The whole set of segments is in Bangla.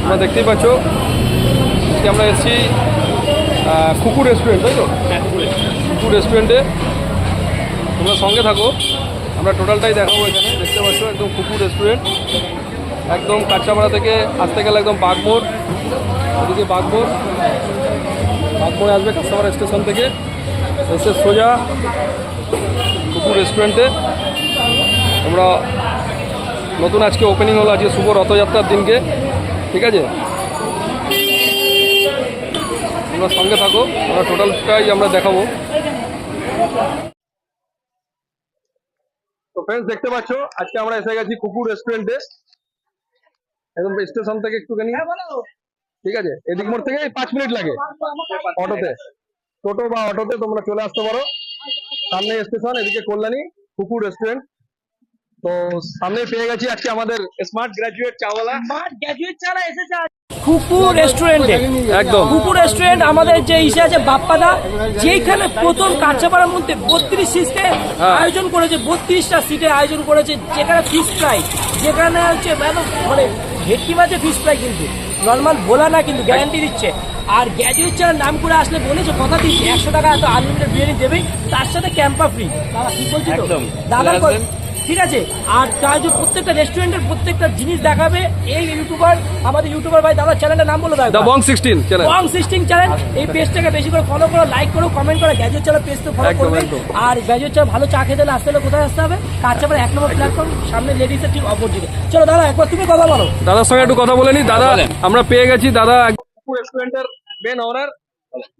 তোমরা দেখতেই পাচ্ছ আজকে আমরা এসেছি কুকুর রেস্টুরেন্ট, তাই তো? কুকুর রেস্টুরেন্টে তোমরা সঙ্গে থাকো, আমরা টোটালটাই দেখাবো। এখানে দেখতে পাচ্ছ একদম কুকুর রেস্টুরেন্ট, একদম কাঁচাপাড়া থেকে আসতে গেলে একদম বাগমোড়, ওদিকে বাগমোড়ে আসবে কাঁচাপাড়া স্টেশন থেকে, এসে সোজা কুকুর রেস্টুরেন্টে। আমরা নতুন আজকে ওপেনিং হলো, আজকে শুভ রথযাত্রার দিনকে, ঠিক আছে? তোমরা সঙ্গে থাকো, আমরা টোটালটাই আমরা দেখাবো। তো ফ্রেন্ডস দেখতে পাচ্ছ আজকে আমরা এসে গেছি কুকুর রেস্টুরেন্টে, একদম স্টেশন থেকে একটুখানি, ঠিক আছে? এদিক মোড় থেকে 5 মিনিট লাগে অটোতে, টোটো বা অটোতে তোমরা চলে আসতে পারো। সামনে স্টেশন, এদিকে কল্যাণী, কুকুর রেস্টুরেন্ট। তো সামনে পেয়ে গেছি আজকে আমাদের স্মার্ট গ্রাজুয়েট চাওয়ালা, এসেছে কুকুর রেস্টুরেন্টে। একদম কুকুর রেস্টুরেন্ট আমাদের যে ইসে আছে বাপ্পাদা, যেখানে প্রথম কাঁচাপাড়ার মধ্যে 32 সিটে আয়োজন করেছে, 32টা সিটের আয়োজন করেছে, যেখানে ফিশ ফ্রাই, যেখানে হচ্ছে মানে ভেটকি মাছের ফিশ ফ্রাই, কিন্তু নর্মাল ভোলা না, কিন্তু গ্যারান্টি দিচ্ছে। আর গ্র্যাজুয়েট চার নাম করে আসলে বলেছে, কথা দিচ্ছে 100 টাকা এত আনলিমিটেড বিরিয়ানি দেবেই, তার সাথে ক্যাম্পা ফ্রি। দাদা ঠিক বলছি তো? দাদা ঠিক আছে। আর তার যে প্রত্যেকটা রেস্টুরেন্টের প্রত্যেকটা জিনিস দেখাবে এই ইউটিউবার, আমাদের ইউটিউবার ভাই, দাদা চ্যানেলটার নাম বলে দাও। The Bong 16 channel, Bong 16 channel. এই পেজটাকে বেশি করে ফলো করো, লাইক করো, কমেন্ট করো। গ্র্যাজুয়েট চ্যানেল পেজ তো ফলো করবে। আর গ্র্যাজুয়েট চ্যানেল ভালো চা খেতে আসতে হলে কোথায় আসতে হবে? কাঁচাপাড়া 1 নম্বর প্ল্যাটফর্ম, সামনে লেডিসের ঠিক অপোজিটে। চলো দাদা একবার তুমি কথা বলো। দাদার সঙ্গে একটু কথা বলে নি। দাদা আমরা পেয়ে গেছি দাদা রেস্টুরেন্টের মেন ওনার,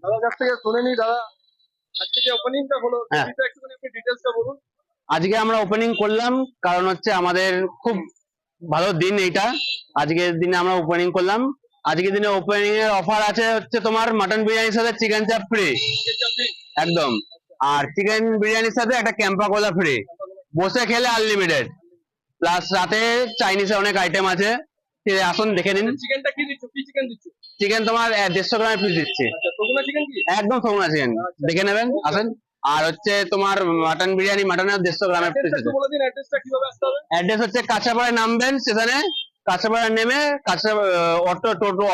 দাদার কাছ থেকে শুনে নি। দাদা আজকে যে ওপেনিংটা হলো, একটুখানি আপনি ডিটেইলসটা বলুন। আজকে আমরা ওপেনিং করলাম, কারণ হচ্ছে আমাদের খুব ভালো দিন এইটা। আজকের দিনে আমরা ওপেনিং করলাম। আজকের দিনে ওপেনিং এর অফার আছে হচ্ছে তোমার মাটন বিরিয়ানির সাথে চিকেন চাপ ফ্রি, একদম। আর চিকেন বিরিয়ানির সাথে একটা ক্যাম্পা কোলা ফ্রি, বসে খেলে আনলিমিটেড। প্লাস রাতে চাইনিজের অনেক আইটেম আছে, আসুন দেখে নিন। চিকেনটা কি দিচ্ছ? কি চিকেন দিচ্ছ? চিকেন তোমার 150 গ্রামের পিস দিচ্ছি, একদম সগুনা চিকেন, দেখে নেবেন, আসেন। আর হচ্ছে তোমার মাটন বিরিয়ানি, মাটনের 150 গ্রামের পিস আছে। অ্যাড্রেস হচ্ছে কাঁচাপাড়ায় নামবেন, স্টেশনে কাঁচাপাড়ায় নেমে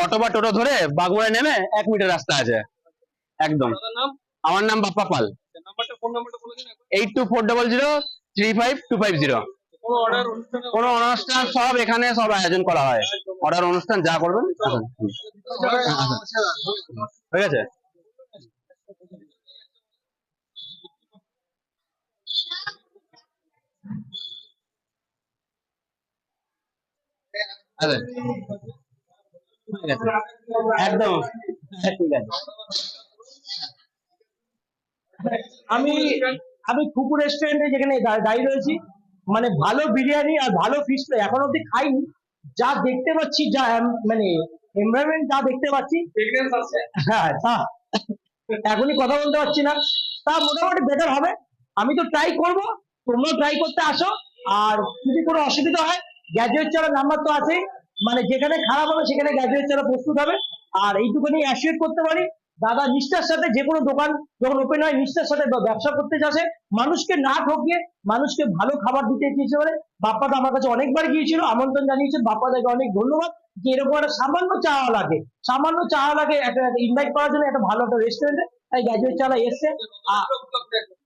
অটো বা টোটো ধরে বাগমোড়ে নেমে 1 মিনিটের রাস্তা আছে, একদম। আমার নাম বাপ্পা পাল। 8240035250। কোনো অনুষ্ঠান সব এখানে সব আয়োজন করা হয়, অর্ডার অনুষ্ঠান যা করবেন হয়ে গেছে। একদম ঠিক আছে। আমি কুকুর রেস্টুরেন্টে যেখানে দাঁড়িয়ে রয়েছি, মানে ভালো বিরিয়ানি আর ভালো ফিশ ফ্রাই এখন অব্দি খাইনি। যা দেখতে পাচ্ছি, যা মানে এনভায়রনমেন্ট যা দেখতে পাচ্ছি, হ্যাঁ তা এখনই কথা বলতে পারছি না, তা মোটামুটি বেটার হবে। আমি তো ট্রাই করব, তোমরাও ট্রাই করতে আসো। আর যদি কোনো অসুবিধা হয়, গ্র্যাজুয়েট চালার নাম্বার তো আছে, মানে যেখানে খারাপ হবে সেখানে গ্র্যাজুয়েট চালা প্রস্তুত হবে। আর এইটুকুনি অ্যাসিওর করতে পারি, দাদা নিষ্ঠার সাথে যে কোনো দোকান যখন ওপেন হয় নিষ্ঠার সাথে ব্যবসা করতে চাষে, মানুষকে না ঠকিয়ে মানুষকে ভালো খাবার দিতে চেয়েছে বলে বাপ্পাদা আমার কাছে অনেকবার গিয়েছিল, আমন্ত্রণ জানিয়েছে। বাপ্পাদাকে অনেক ধন্যবাদ যে এরকম একটা সামান্য চাওয়া লাগে একটা ইনভাইট করার জন্য একটা ভালো একটা রেস্টুরেন্টে। তাই গ্র্যাজুয়েট চালা এসছে।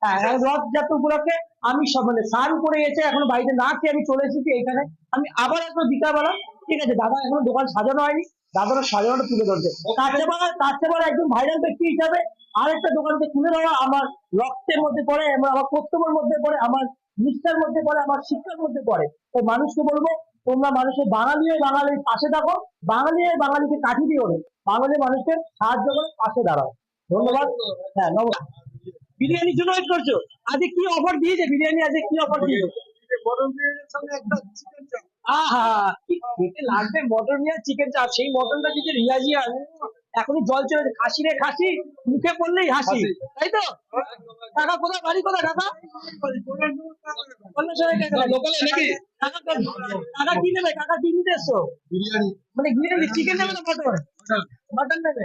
হ্যাঁ, রথযাত্রা উপলক্ষে আমি সব মানে স্নান করে এসে এখনো বাড়িতে না খেয়ে আমি চলে এসেছি এখানে। আমি আবার একবার বিকালবেলা, ঠিক আছে, দাদা এখনো দোকান সাজানো হয়নি, দাদারা সাজানোটা তুলে ধরছে। কাছেপাড়া একদম ভাইরাল ব্যক্তি হিসাবে আরেকটা দোকানকে তুলে ধরা আমার রক্তের মধ্যে পড়ে, আমার কর্তব্যের মধ্যে পড়ে, আমার নিষ্ঠার মধ্যে পড়ে, আমার শিক্ষার মধ্যে পড়ে। তো মানুষকে বলবো, তোমরা মানুষের বাঙালির পাশে থাকো, বাঙালিকে কাঠি দিও না, বাঙালি মানুষকে সাহায্য করে পাশে দাঁড়াও। ধন্যবাদ। হ্যাঁ, নমস্কার। বিরিয়ানির জন্য ওয়েট করছো? আজকে কি অফার দিয়েছে বিরিয়ানি? আজকে কি অফার দিয়েছে? লাগবে মটন নিয়ে চিকেন চাপ, সেই মটনটা যদি রিয়াজি এখনই জল চলে, খাসি রে খাসি, মুখে পড়লেই হাসি, তাই তো? কাকা কোথায় বাড়ি, কোথায় কাকা? কাকা কি নেবে? কাকা কি নিতে এসছো? মানে বিরিয়ানি চিকেন নেবে না মটন? মটন নেবে।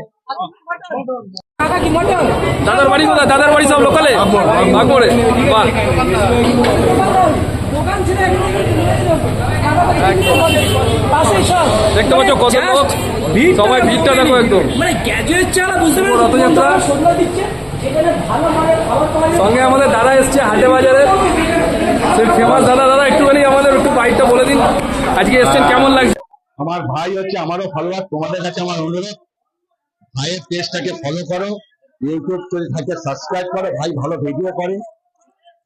কাকা কি মটন? দাদার বাড়ি কোথায়? দাদার বাড়ি সব লোকালে বাগমোড়ে। দোকান ছিল পাশেই সব দেখতে পাচ্ছ কত লোক, সবাই ভিড়টা দেখো একদম। মানে গ্যাজুয়েট ছাড়া বুঝতে পুরো রথযাত্রা। দিচ্ছে এখানে ভালো মানের খাবার পাওয়া যায়। সঙ্গে আমাদের দাদা এসছে হাটে বাজারে, সেই ফেমাস দাদা। দাদা একটুখানি আমাদের একটু বাইকটা বলে দিন, আজকে এসছেন কেমন লাগছে? আমার ভাই হচ্ছে আমারও ফলোয়ার, তোমাদের কাছে আমার অনুরোধ ভাইয়ের পেজটাকে ফলো করো, ইউটিউব থেকে সাবস্ক্রাইব করো। ভাই ভালো ভিডিও করে,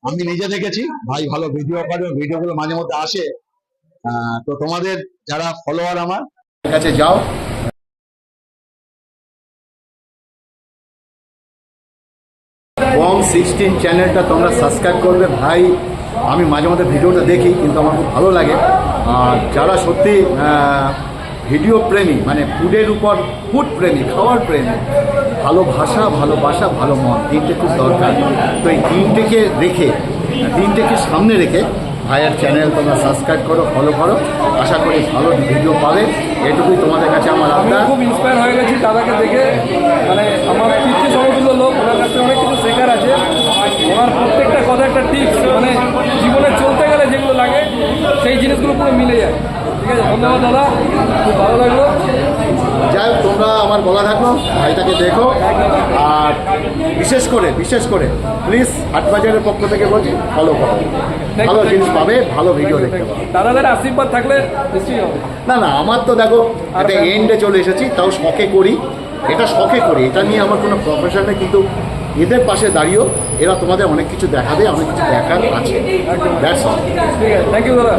আমি নিজে দেখেছি ভাই ভালো ভিডিও করে, ভিডিওগুলো মাঝে মধ্যে আসে। তো তোমাদের যারা ফলোয়ার আমার কাছে যাও, বং 16 চ্যানেলটা তোমরা সাবস্ক্রাইব করবে। ভাই আমি মাঝে মধ্যে ভিডিওটা দেখি, কিন্তু আমার খুব ভালো লাগে। আর যারা সত্যি ভিডিও প্রেমী, মানে ফুডের উপর ফুড প্রেমী, খাওয়ার প্রেমী, ভালোবাসা, ভালো মন, তিনটে খুব দরকার। তো এই তিনটেকে রেখে, তিনটেকে সামনে রেখে ভাইয়ের চ্যানেল তোমরা সাবস্ক্রাইব করো, ফলো করো। আশা করি ভালো ভিডিও পাবে, এটুকুই তোমাদের কাছে আমার আবদার। খুব ইন্সপায়ার হয়ে গেছি দাদাকে দেখে, মানে আমার পিতৃ সমতুল্য লোক, ওনার কাছে অনেক কিছু শেখার আছে। ওনার প্রত্যেকটা কথা একটা টিপস, মানে জীবনে চলতে গেলে যেগুলো লাগে সেই জিনিসগুলো পুরো মিলে যায়। ঠিক আছে, ধন্যবাদ দাদা, খুব ভালো লাগলো। যাই হোক, তোমরা আমার বলা থাকলো ভাইটাকে দেখো। আর বিশেষ করে প্লিজ হাটবাজারের পক্ষ থেকে বলছি ফলো করো, ভালো জিনিস পাবে, ভালো ভিডিও দেখতে পাবে। দাদাদের আশীর্বাদ থাকলে নিশ্চয়ই হবে। না আমার তো দেখো একটা এন্ডে চলে এসেছি, তাও শখে করি, এটা নিয়ে আমার কোনো প্রফেশন নেই, কিন্তু এদের পাশে দাঁড়িয়েও এরা তোমাদের অনেক কিছু দেখাবে, অনেক কিছু দেখার আছে। That's all. ঠিক আছে, থ্যাংক ইউ দাদা।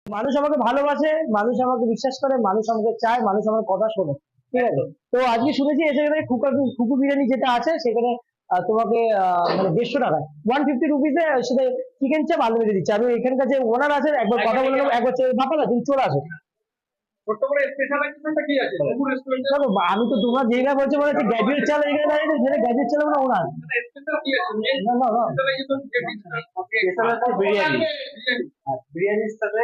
মানুষ আমাকে ভালোবাসে, মানুষ আমাকে বিশ্বাস করে, মানুষ আমাকে চায়, মানুষ আমার কথা শোনে। ঠিক আছে, তো আজকে শুনেছি এখানে খুকু বিরিয়ানি যেটা আছে সেখানে তোমাকে মানে 150 টাকায় 150 রুপিসে সেটা চিকেন চাপ আনলিমিটেড দিচ্ছে। আমি এখানকার যে ওনার আছে একবার কথা বলে নেবো, একবার ভাপা না তুমি চলে আসো। দেখো, আমি তো তোমরা যেটা বলছো মনে হচ্ছে গ্যাজুয়েট চাল, এখানে দাঁড়িয়ে যেটা গ্যাজুয়েট চাল না ওনার বিরিয়ানি, বিরিয়ানির সাথে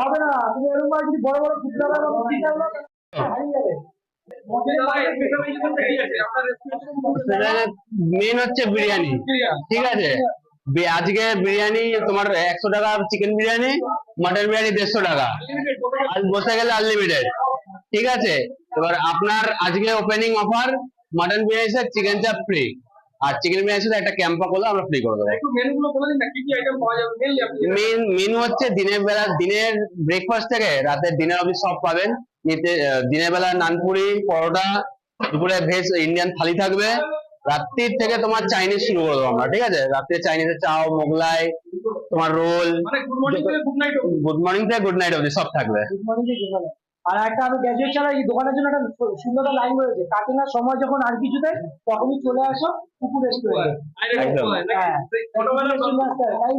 হবে না। তুমি এরকম যদি বড় বড় ফুচকা হারিয়ে যাবে। মেন হচ্ছে বিরিয়ানি। ঠিক আছে, আজকে বিরিয়ানি তোমার 100 টাকা, চিকেন বিরিয়ানি, মটন বিরিয়ানি 150 টাকা, আর বসে গেলে আনলিমিটেড। ঠিক আছে, এবার আপনার আজকে ওপেনিং অফার, মটন বিরিয়ানি সাথে চিকেন চাপ ফ্রি, আর চিকেন বিরিয়ানির সাথে একটা ক্যাম্পা করলে আমরা ফ্রি করে দেবো। মেনু হচ্ছে দিনের ব্রেকফাস্ট থেকে রাতের ডিনার অবধি সব পাবেন। দিনের বেলা নানপুরি, পরোটা, দুপুরে ভেজ ইন্ডিয়ান থালি থাকবে, রাত্রির থেকে তোমার চাইনিজ শুরু করে দেবো আমরা। ঠিক আছে, রাত্রে চাইনিজের চাও, মোগলাই, তোমার রোল, গুড মর্নিং থেকে গুড নাইট অবধি সব থাকবে। আর একটা আমি গ্যাজুয়েট ছাড়া এই দোকানের জন্য একটা সুন্দর লাইন রয়েছে, কাটিনার সময় যখন আর কিছু দেয় তখনই চলে আসো কুকুর রেস্টুরেন্টে। তাই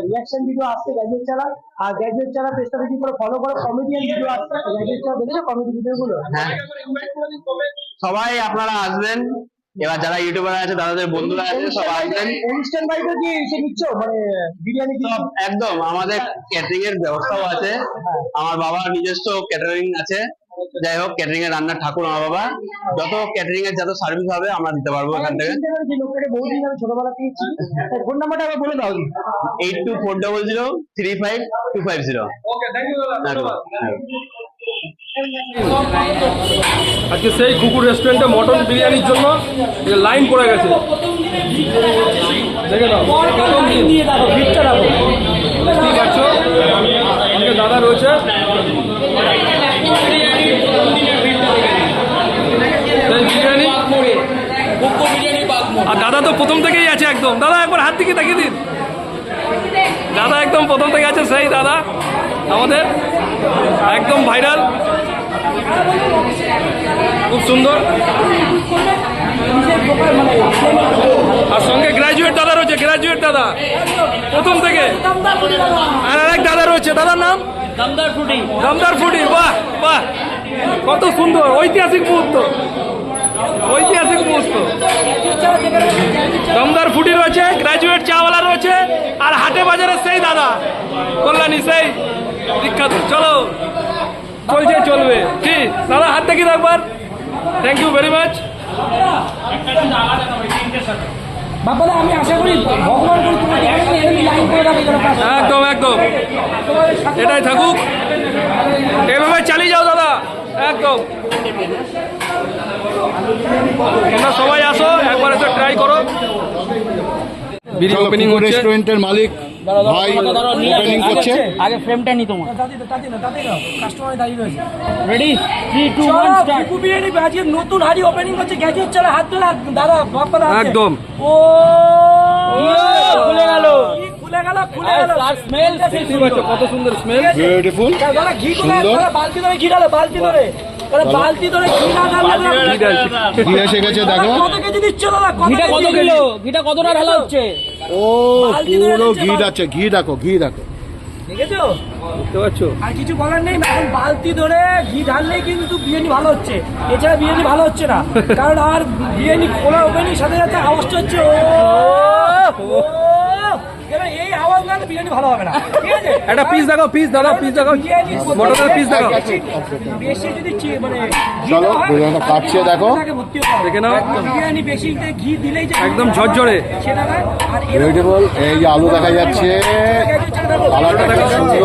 রিয়াকশন ভিডিও আসছে গ্যাজুয়েট ছাড়া, আর গ্যাজুয়েট ছাড়া পেজটা বেশি করে ফলো করো, কমেডিয়ান ভিডিও আসছে গ্যাজুয়েট ছাড়া, দেখেছো কমেডি ভিডিও গুলো? হ্যাঁ, সবাই আপনারা আসবেন। এবার যারা ইউটিউবার আছে, তাদের বন্ধুরা আছে, সব আসবেন। অনুষ্ঠান বাড়িতে কি এসে নিচ্ছ মানে বিরিয়ানি? সব একদম, আমাদের ক্যাটারিং এর ব্যবস্থাও আছে। আমার বাবার নিজস্ব ক্যাটারিং আছে। যাই হোক, ক্যাটারিং এর রান্নার ঠাকুর আমার বাবা, যত ক্যাটারিং এর যত সার্ভিস হবে আমরা দিতে পারবো এখান থেকে। বহুদিন আমি ছোটবেলা থেকে ফোন নাম্বারটা আবার বলে দাও। 8240035250। ওকে, থ্যাংক ইউ দাদা। আজকে সেই কুকুর রেস্টুরেন্টে মটন বিরিয়ানির জন্য লাইন পড়ে গেছে, দেখে নাও প্রথম দিন। বুঝতেই পারছো, আমাকে দাদা রয়েছে, বিরিয়ানি। আর দাদা তো প্রথম থেকেই আছে একদম। দাদা একবার হাত দিকে দেখিয়ে দিন, দাদা একদম প্রথম থেকে আছে, সেই দাদা আমাদের একদম ভাইরাল, খুব সুন্দর। আর সঙ্গে গ্রাজুয়েট দাদা রয়েছে, গ্রাজুয়েট দাদা প্রথম থেকে। আর আরেক দাদা রয়েছে, দাদার নাম দমদার ফুডি। বাহ বাহ, কত সুন্দর, ঐতিহাসিক মুহূর্ত, ঐতিহাসিক মুহূর্ত। দমদার ফুডি রয়েছে, গ্রাজুয়েট চাওয়ালা রয়েছে, আর হাটে বাজারের সেই দাদা কল্যাণী, সেই বিখ্যাত। চলো, চলছে, চলবে। কি দাদা, হাত দেখি একবার। Thank you very much. বাবাদা আমি আশা করি ভগবান করে তোমার এনিমি লাইন করে রাখবে যেন কাজ একদম একদম এটাই থাকুক, এভাবে চালিয়ে যাও দাদা, একদম। তোমরা সবাই আসো, একবার এসে ট্রাই করো। বিড়ি ওপেনিং হচ্ছে, রেস্টুরেন্টের মালিক ভাই ওপেনিং করছে। আগে ফ্রেমটা নি তোমার কাস্টমার দাঁড়িয়ে রয়েছে। রেডি 3 2 1 স্টার্ট কুকু বিরিয়ানি আজকে নতুন হাড়ি ওপেনিং হচ্ছে, গ্যাজেট চলে হাত ধরে দাদা বাপ্পা দাদা একদম। ও খুলে গেল খুলে গেল খুলে গেল আর স্মেল দেখতে পাচ্ছ কত সুন্দর স্মেল। বিউটিফুল, দাদা ঘি করে সুন্দর। দাদা বালতি ধরে ঘি ঢালো, বালতি ধরে দাদা বালতি ধরে ঘি না ঢাললে ঘি এসে গেছে দেখো। কত কেজি দিচ্ছ দাদা? ঘিটা কত কিলো ঘিটা কতটা ঢালা হচ্ছে ও পুরো ঘি আছে, ঘি দেখো, ঘি দেখো। দেখেছো? দেখতে পাচ্ছ আর কিছু বলার নেই, এখন বালতি ধরে ঘি ঢাললেই কিন্তু বিরিয়ানি ভালো হচ্ছে, এছাড়া বিরিয়ানি ভালো হচ্ছে না। কারণ আর বিরিয়ানি খোলা ওপেনিং সাথে সাথে আওয়াজটা হচ্ছে ও ও, এবার এই আওয়াজ না বিরিয়ানি ভালো হবে না, ঠিক আছে? একটা পিস দেখাও, পিস দাদা, পিস দেখাও, মটনের পিস দেখাও। বেশি যদি মানে চলো বিরিয়ানিটা কাটছে দেখো। দেখে নাও, বিরিয়ানি বেশি ঘি দিলেই যে একদম ঝরঝরে। সেটা না। আর বিউটিফুল, এই যে আলু দেখা যাচ্ছে, কালারটা খুব সুন্দর।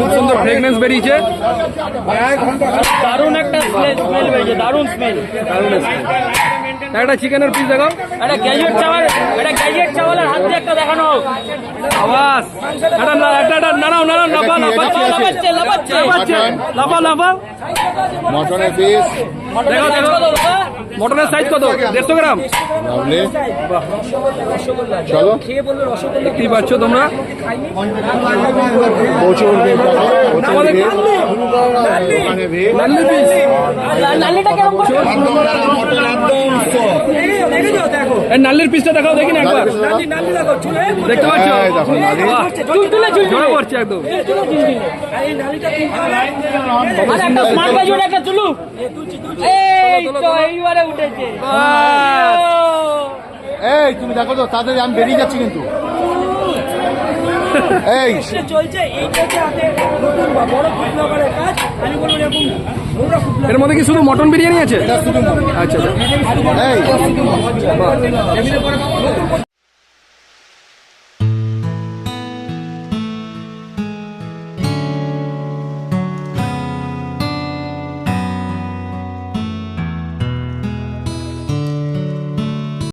খুব সুন্দর ফ্রেগনেন্স বেরিয়েছে। দারুণ একটা স্মেল বেরিয়েছে, দারুণ স্মেল। একটা চিকেনের পিস দেখাও। এটা গ্যাজেট চাওয়ালের হাত দিয়ে একটা দেখানো হোক। আওয়াজ একটা নাড়াও নাড়াও, লাফা লাফা লাফাচ্ছে লাফাচ্ছে লাফা লাফা। মটনের পিস দেখো দেখো, মটনের সাইজ কত? 150 গ্রাম। লাভলি। চলো খেয়ে বললো রসগোল্লা দেখতেই পাচ্ছ তোমরা, প্রচুর ভিড় দেখো, প্রচুর ভিড়। ওখানে ভিড়। নাল্লি পিস। নালিটা কেমন করে? দেখেছো দেখো এই নাল্লির পিসটা দেখাও দেখি না একবার। নালি দেখো চুলে দেখতে পাচ্ছ? এই দেখো নালি। বাহ, ঝরে পড়ছে একদম। আর এই নালিটা তুলতে হবে। আর একটা স্মার্ট বাজু একটা চুলু। এই তো এইবারে উঠেছে। এই তুমি দেখো তো, তাদের আমি বেরিয়ে যাচ্ছি কিন্তু। এই এটা চলছে, এইটা হচ্ছে হাতে নতুন বড় ফুড ব্লগারের কাজ। আমি বলবো এরকম বড় ফুড এর মধ্যে কি শুধু মটন বিরিয়ানি আছে? আচ্ছা এই